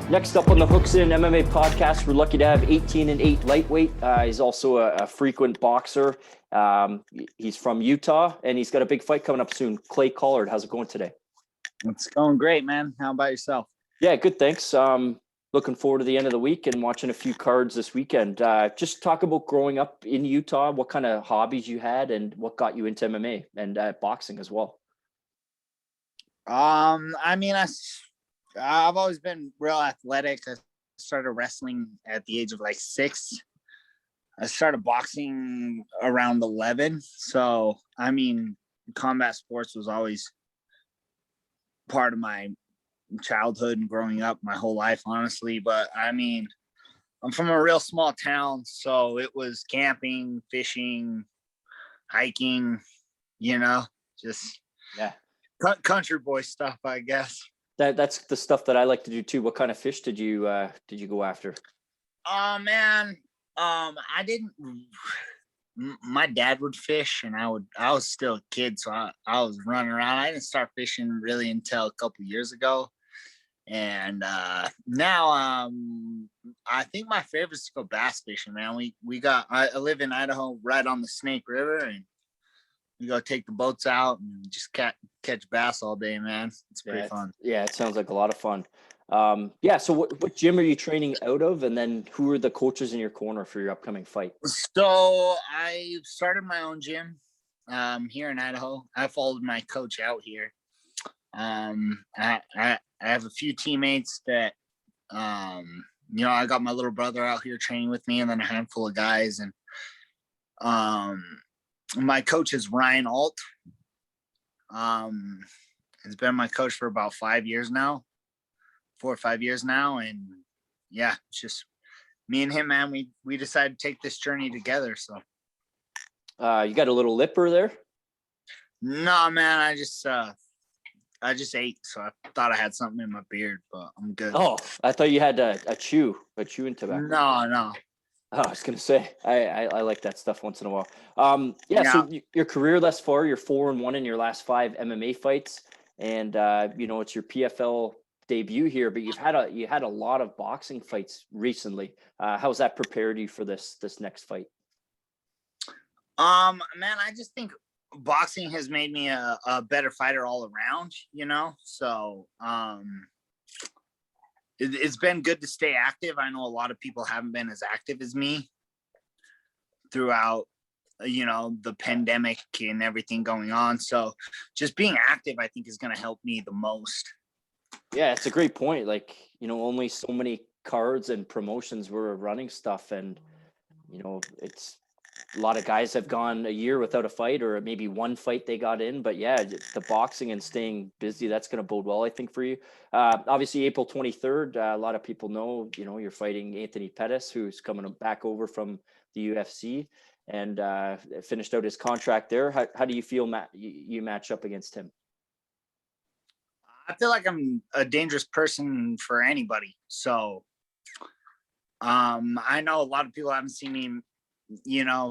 Next up on the Hooks In MMA podcast, we're lucky to have 18-8 lightweight. He's also a frequent boxer. He's from Utah, and he's got a big fight coming up soon. Clay Collard, how's it going today? It's going great, man. How about yourself? Yeah, good, thanks. Looking forward to the end of the week and watching a few cards this weekend. Just talk about growing up in Utah, what kind of hobbies you had, and what got you into MMA and boxing as well. I've always been real athletic. I started wrestling at the age of like 6. I started boxing around 11. So, combat sports was always part of my childhood and growing up my whole life, honestly. But I'm from a real small town. So it was camping, fishing, hiking, just country boy stuff, I guess. That's the stuff that I like to do too. What kind of fish did you go after? Oh man, I didn't. My dad would fish, and I was still a kid, so I was running around. I didn't start fishing really until a couple years ago, and now I think my favorite is to go bass fishing. Man, I live in Idaho, right on the Snake River, and we go take the boats out and just catch bass all day, man. It's pretty fun. Yeah, it sounds like a lot of fun. So what gym are you training out of? And then who are the coaches in your corner for your upcoming fight? So I started my own gym here in Idaho. I followed my coach out here. I have a few teammates that, I got my little brother out here training with me, and then a handful of guys. And my coach is Ryan Alt. He's been my coach for about 4 or 5 years now. And yeah, it's just me and him, man. We decided to take this journey together. So you got a little lipper there? No, man, I just ate, so I thought I had something in my beard, but I'm good. Oh, I thought you had a chewing tobacco. No. Oh, I was gonna say I like that stuff once in a while. So your career thus far, you're 4-1 in your last 5 MMA fights, and it's your PFL debut here. But you had a lot of boxing fights recently. How's that prepared you for this next fight? Man, I just think boxing has made me a better fighter all around. So it's been good to stay active. I know a lot of people haven't been as active as me throughout, the pandemic and everything going on. So just being active, I think, is going to help me the most. Yeah, it's a great point. Like, only so many cards and promotions were running stuff. And, it's a lot of guys have gone a year without a fight, or maybe one fight they got in. But yeah, the boxing and staying busy, that's going to bode well, I think, for you. Obviously, April 23rd, a lot of people know, you're fighting Anthony Pettis, who's coming back over from the UFC and finished out his contract there. How do you feel you match up against him? I feel like I'm a dangerous person for anybody. So I know a lot of people haven't seen me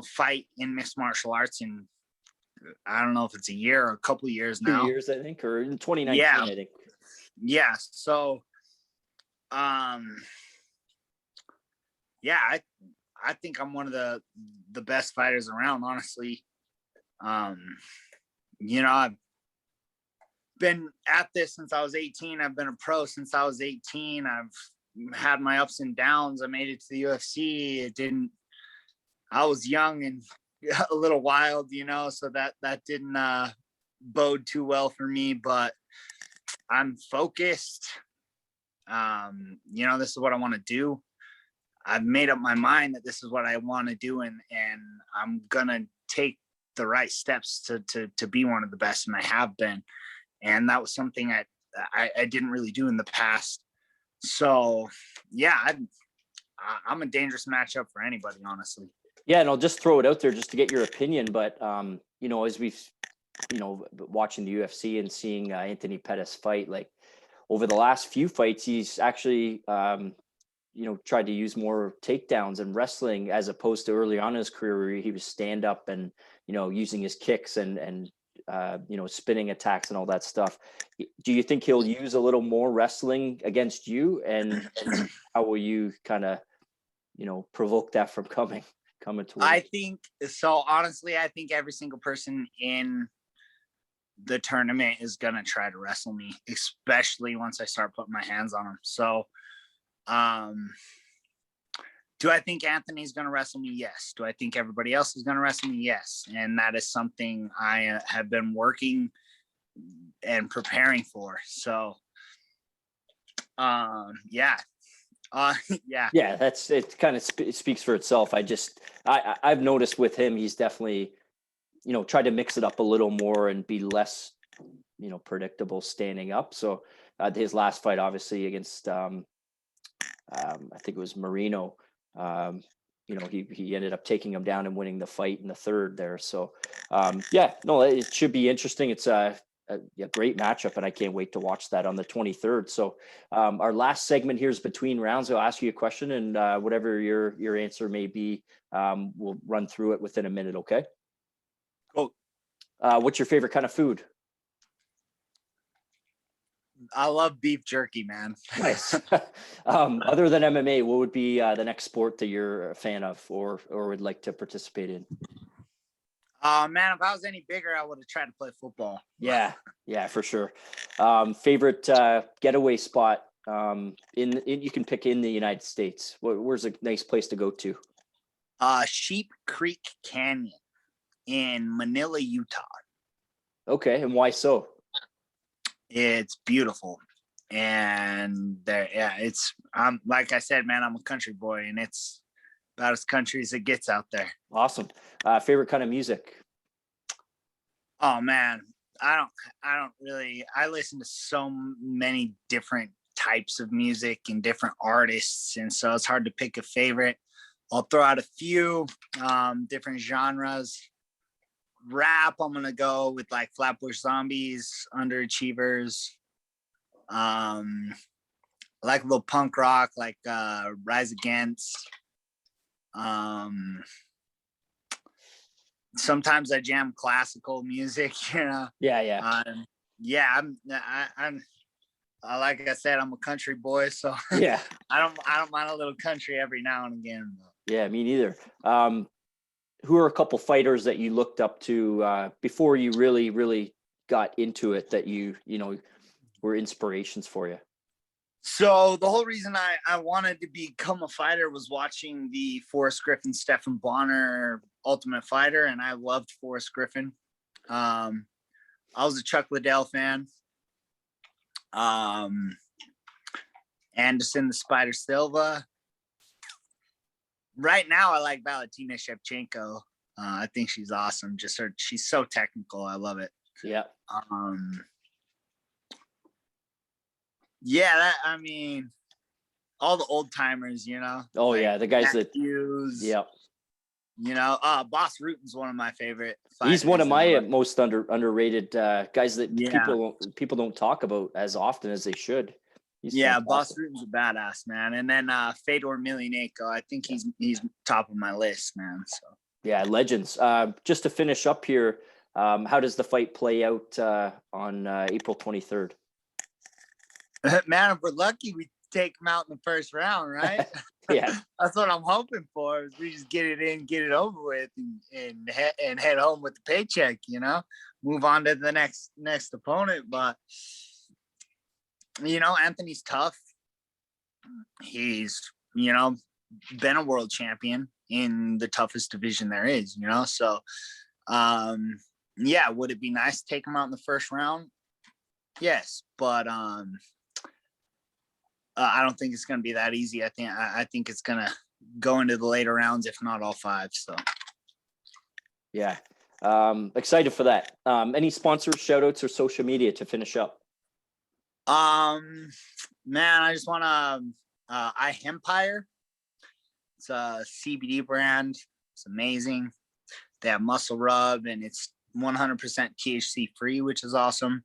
fight in mixed martial arts in, I don't know if it's a year or a couple of years now. 2 years, I think, or in 2019, yeah. I think. Yeah. So, I think I'm one of the best fighters around, honestly. I've been at this since I was 18. I've been a pro since I was 18. I've had my ups and downs. I made it to the UFC. I was young and a little wild, so that didn't bode too well for me, but I'm focused. This is what I want to do. I've made up my mind that this is what I want to do, and I'm gonna take the right steps to be one of the best, and I have been. And that was something I didn't really do in the past. So yeah, I'm a dangerous matchup for anybody, honestly. Yeah, and I'll just throw it out there just to get your opinion. But, as we've, watching the UFC and seeing Anthony Pettis fight, like over the last few fights, he's actually, tried to use more takedowns and wrestling as opposed to early on in his career where he was stand up and, using his kicks and spinning attacks and all that stuff. Do you think he'll use a little more wrestling against you? And how will you kind of, provoke that from coming towards? I think so. Honestly, I think every single person in the tournament is gonna try to wrestle me, especially once I start putting my hands on them. So, do I think Anthony's gonna wrestle me? Yes. Do I think everybody else is gonna wrestle me? Yes. And that is something I have been working and preparing for. So, yeah. Yeah. That's it. Kind of speaks for itself. I've noticed with him, he's definitely, tried to mix it up a little more and be less, predictable standing up. So his last fight, obviously against, I think it was Marino. He ended up taking him down and winning the fight in the third there. So it should be interesting. It's a great matchup, and I can't wait to watch that on the 23rd. So our last segment here is between rounds. I'll ask you a question, and whatever your answer may be, we'll run through it within a minute. Okay. Cool. What's your favorite kind of food? I love beef jerky, man. Nice. Other than MMA, what would be the next sport that you're a fan of or would like to participate in? Man, if I was any bigger, I would have tried to play football. Yeah, for sure. Favorite getaway spot you can pick in the United States. Where's a nice place to go to? Sheep Creek Canyon in Manila, Utah. Okay, and why so? It's beautiful, and it's like I said, man, I'm a country boy, and it's about as country as it gets out there. Awesome. Favorite kind of music? Oh man, I listen to so many different types of music and different artists, and so it's hard to pick a favorite. I'll throw out a few different genres. Rap, I'm gonna go with like Flatbush Zombies, Underachievers. I like a little punk rock, like Rise Against. Sometimes I jam classical music, Yeah. I'm like I said, I'm a country boy, so yeah. I don't mind a little country every now and again. Yeah, me neither. Who are a couple fighters that you looked up to before you really got into it that you were inspirations for you? So the whole reason I wanted to become a fighter was watching the Forrest Griffin, Stephan Bonner Ultimate Fighter, and I loved Forrest Griffin. I was a Chuck Liddell fan. Anderson the Spider Silva. Right now, I like Valentina Shevchenko. I think she's awesome. She's so technical. I love it. Yeah. All the old timers, Oh like yeah, the guys Matthews, yeah. Boss Rutan's one of my favorite fighters. He's one of my most underrated guys that people don't talk about as often as they should. Boss Rutan's a badass, man. And then Fedor Emelianenko, I think he's top of my list, man. So yeah, legends. Just to finish up here, how does the fight play out on April 23rd? Man, if we're lucky, we take him out in the first round, right? Yeah, that's what I'm hoping for. Is we just get it in, get it over with, and head home with the paycheck. Move on to the next opponent. But Anthony's tough. He's been a world champion in the toughest division there is. So would it be nice to take him out in the first round? Yes, but I don't think it's going to be that easy. I think it's going to go into the later rounds, if not all five. So, yeah, excited for that. Any sponsors, shout outs, or social media to finish up? Man, I just want to iHempire. It's a CBD brand. It's amazing. They have muscle rub, and it's 100% THC free, which is awesome.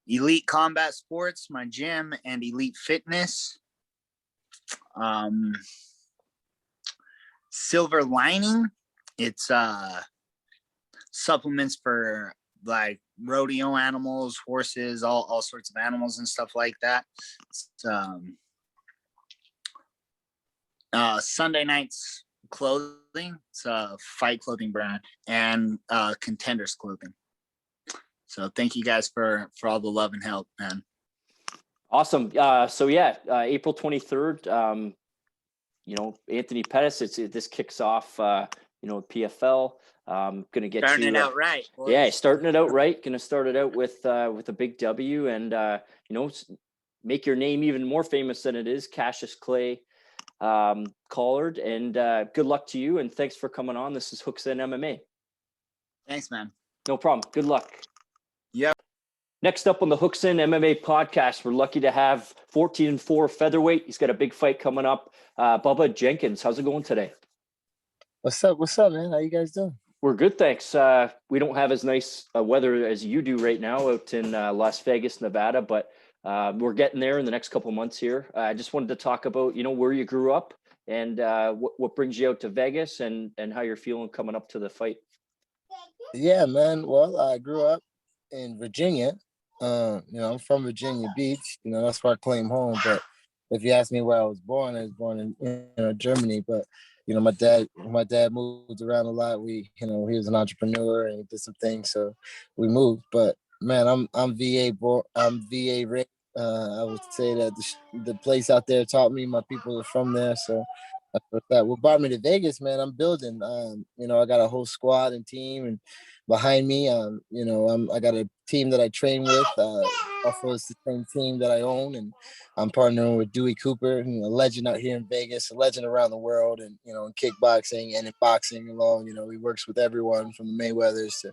Elite Combat Sports, my gym, and Elite Fitness. Silver Lining, It's supplements for like rodeo animals, horses, all sorts of animals and stuff like that. It's, Sunday Night's Clothing. It's a fight clothing brand, and Contenders Clothing. So thank you guys for all the love and help, man. Awesome. So yeah, April 23rd, Anthony Pettis, this kicks off, PFL. Going to get starting you it out right. Boys. Yeah, starting it out right. Going to start it out with a big W, and make your name even more famous than it is. Cassius Clay Collard, and good luck to you, and thanks for coming on. This is Hooks in MMA. Thanks, man. No problem. Good luck. Yep. Next up on the Hooks in MMA podcast, we're lucky to have 14-4 featherweight. He's got a big fight coming up. Bubba Jenkins, how's it going today? What's up, man? How you guys doing? We're good, thanks. We don't have as nice weather as you do right now out in Las Vegas, Nevada, but we're getting there in the next couple of months here. I just wanted to talk about, where you grew up and what brings you out to Vegas and how you're feeling coming up to the fight. Yeah, man. Well, I grew up in Virginia. I'm from Virginia Beach. That's where I claim home. But if you ask me where I was born in Germany. But my dad moved around a lot. He was an entrepreneur and did some things, so we moved. But man, I'm VA born. I'm VA raised. I would say that the place out there taught me. My people are from there, so that's that. What brought me to Vegas, man? I'm building. I got a whole squad and team, and behind me, I got a team that I train with. Also, it's the same team that I own, and I'm partnering with Dewey Cooper, a legend out here in Vegas, a legend around the world, and in kickboxing and in boxing alone. He works with everyone from the Mayweathers to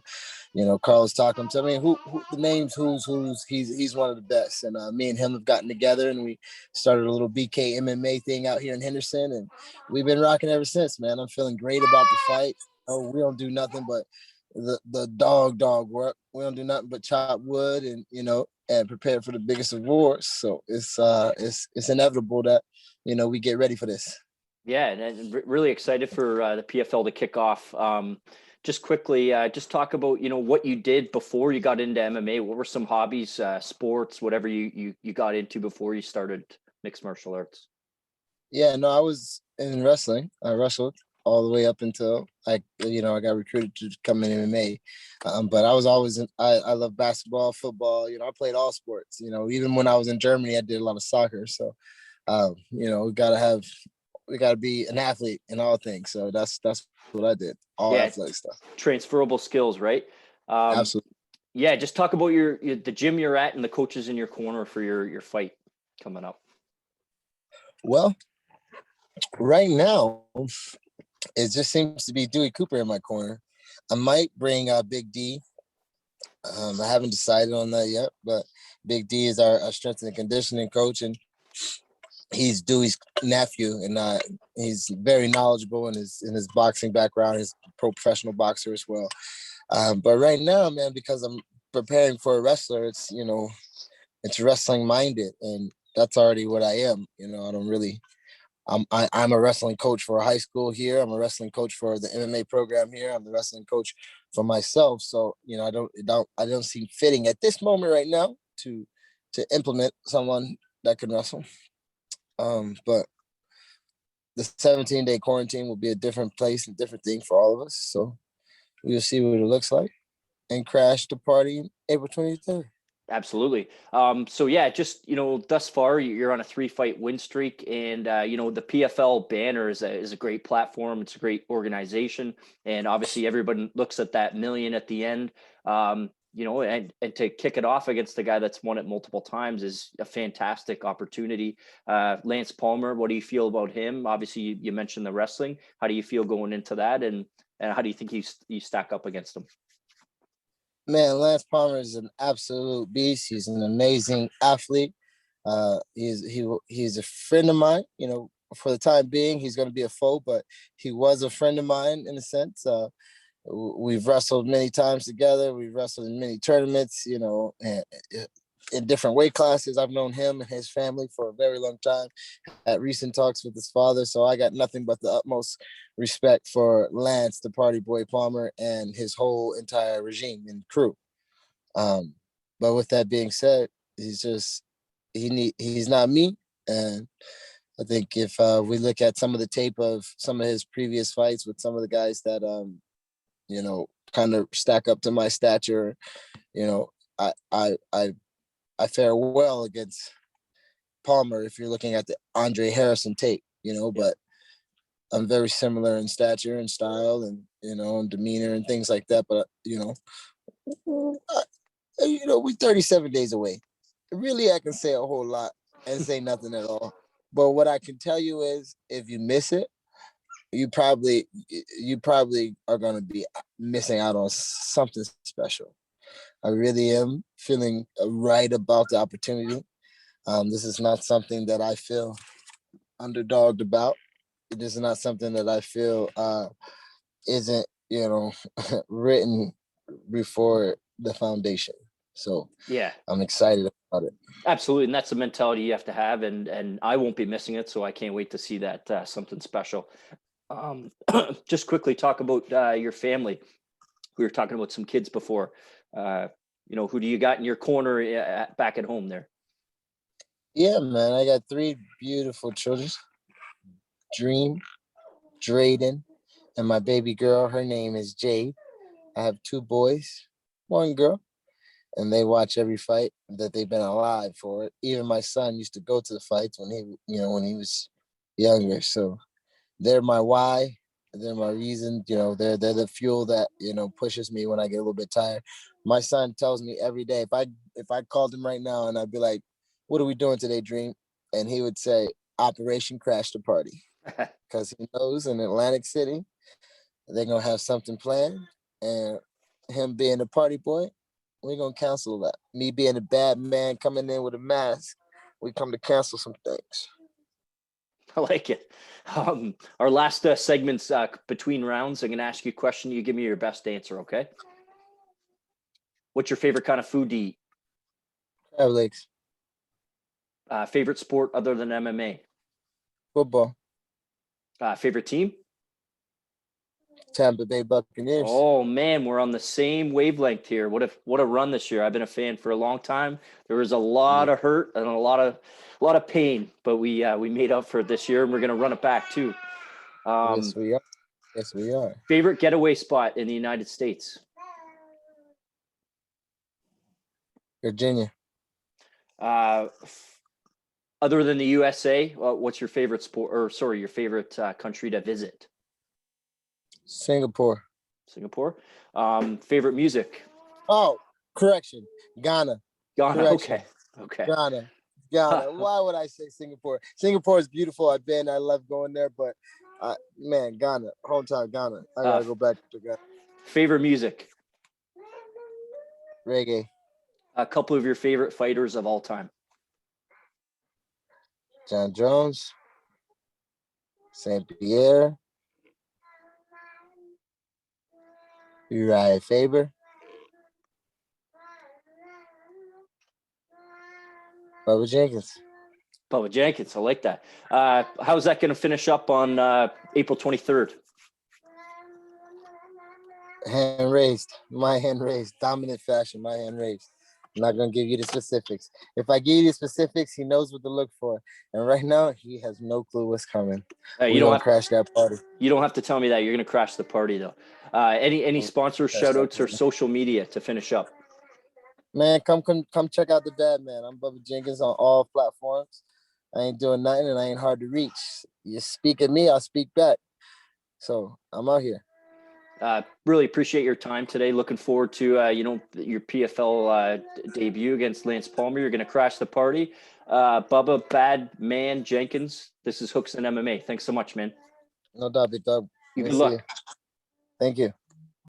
Carlos Takam. So I mean, who the names, who's he's one of the best. And me and him have gotten together, and we started a little BK MMA thing out here in Henderson, and we've been rocking ever since, man. I'm feeling great about the fight. We don't do nothing but the dog work. We don't do nothing but chop wood and prepare for the biggest of wars. So it's inevitable that we get ready for this. Yeah, and really excited for the PFL to kick off. Just quickly, just talk about what you did before you got into MMA. What were some hobbies, sports, whatever you got into before you started mixed martial arts? Yeah, no, I was in wrestling. I wrestled all the way up until I got recruited to come in MMA. But I was always I love basketball, football. I played all sports. Even when I was in Germany, I did a lot of soccer. So, we gotta be an athlete in all things. So that's what I did. All athletic stuff. Transferable skills, right? Absolutely. Yeah, just talk about the gym you're at and the coaches in your corner for your fight coming up. Well, right now, it just seems to be Dewey Cooper in my corner. I might bring Big D. I haven't decided on that yet, but Big D is our strength and conditioning coach, and he's Dewey's nephew, and he's very knowledgeable in his boxing background. He's a professional boxer as well. But right now, man, because I'm preparing for a wrestler, it's wrestling minded, and that's already what I am. I don't really. I'm a wrestling coach for a high school here. I'm a wrestling coach for the MMA program here. I'm the wrestling coach for myself. So, I don't seem fitting at this moment right now to implement someone that can wrestle. But the 17-day quarantine will be a different place and different thing for all of us. So we'll see what it looks like and crash the party April 23rd. Absolutely. So yeah, just, thus far you're on a 3-fight win streak, and, the PFL banner is a great platform. It's a great organization. And obviously everybody looks at that million at the end, and to kick it off against the guy that's won it multiple times is a fantastic opportunity. Lance Palmer, what do you feel about him? Obviously you mentioned the wrestling. How do you feel going into that? And how do you think you stack up against him? Man, Lance Palmer is an absolute beast. He's an amazing athlete. He's a friend of mine. For the time being, he's going to be a foe, but he was a friend of mine in a sense. We've wrestled many times together. We've wrestled in many tournaments. And in different weight classes. I've known him and his family for a very long time. Had recent talks with his father, so I got nothing but the utmost respect for Lance, the party boy Palmer, and his whole entire regime and crew. But with that being said, he's not me, and I think if we look at some of the tape of some of his previous fights with some of the guys that kind of stack up to my stature, I fare well against Palmer if you're looking at the Andre Harrison tape, but I'm very similar in stature and style and, and demeanor and things like that. But, we're 37 days away. Really, I can say a whole lot and say nothing at all. But what I can tell you is if you miss it, you probably are going to be missing out on something special. I really am feeling right about the opportunity. This is not something that I feel underdogged about. This is not something that I feel isn't, written before the foundation. So Yeah, I'm excited about it. absolutely. And that's the mentality you have to have. And I won't be missing it. So I can't wait to see that something special. Just quickly talk about your family. We were talking about some kids before. Who do you got in your corner back at home there? Yeah, man, I got 3 beautiful children. Dream, Drayden, and my baby girl. Her name is Jade. I have 2 boys, 1 girl, and they watch every fight that they've been alive for. Even my son used to go to the fights when he was younger. So they're my why. They're my reason. They're the fuel that pushes me when I get a little bit tired. My son tells me every day if I called him right now and I'd be like, "What are we doing today, Dream?" and he would say, "Operation Crash the Party," because he knows in Atlantic City they're gonna have something planned, and him being a party boy, we're gonna cancel that. Me being a bad man coming in with a mask, we come to cancel some things. I like it. Our last segments between rounds, I'm going to ask you a question. You give me your best answer, okay? What's your favorite kind of food to eat? Crab legs, Favorite sport other than MMA? football, Favorite team? Tampa Bay Buccaneers. Oh man, we're on the same wavelength here. What a run this year. I've been a fan for a long time. There was a lot of hurt and a lot of pain, but we made up for it this year, and we're going to run it back too. Yes, we are. Yes, we are. Favorite getaway spot in the United States? Virginia. Other than the USA, what's your favorite your favorite country to visit? Singapore. Singapore. Favorite music? Oh, correction. Ghana. Ghana. Correction. Okay. Ghana. Why would I say Singapore? Singapore is beautiful. I love going there, but man, Ghana, hometown Ghana. I gotta go back to Ghana. Favorite music? Reggae. A couple of your favorite fighters of all time? John Jones, St. Pierre, Uriah Faber, Bubba Jenkins. Bubba Jenkins. I like that. How's that going to finish up on April 23rd? Hand raised. My hand raised. Dominant fashion. My hand raised. I'm not going to give you the specifics. If I give you the specifics, he knows what to look for. And right now, he has no clue what's coming. You don't crash that party. You don't have to tell me that. You're going to crash the party, though. Any sponsors, shout-outs, or social media to finish up? Man, come check out the Bad Man. I'm Bubba Jenkins on all platforms. I ain't doing nothing, and I ain't hard to reach. You speak at me, I'll speak back. So I'm out here. Really appreciate your time today. Looking forward to your PFL debut against Lance Palmer. You're going to crash the party. Bubba Bad Man Jenkins. This is Hooks and MMA. Thanks so much, man. No doubt, big dog. Good luck. Thank you.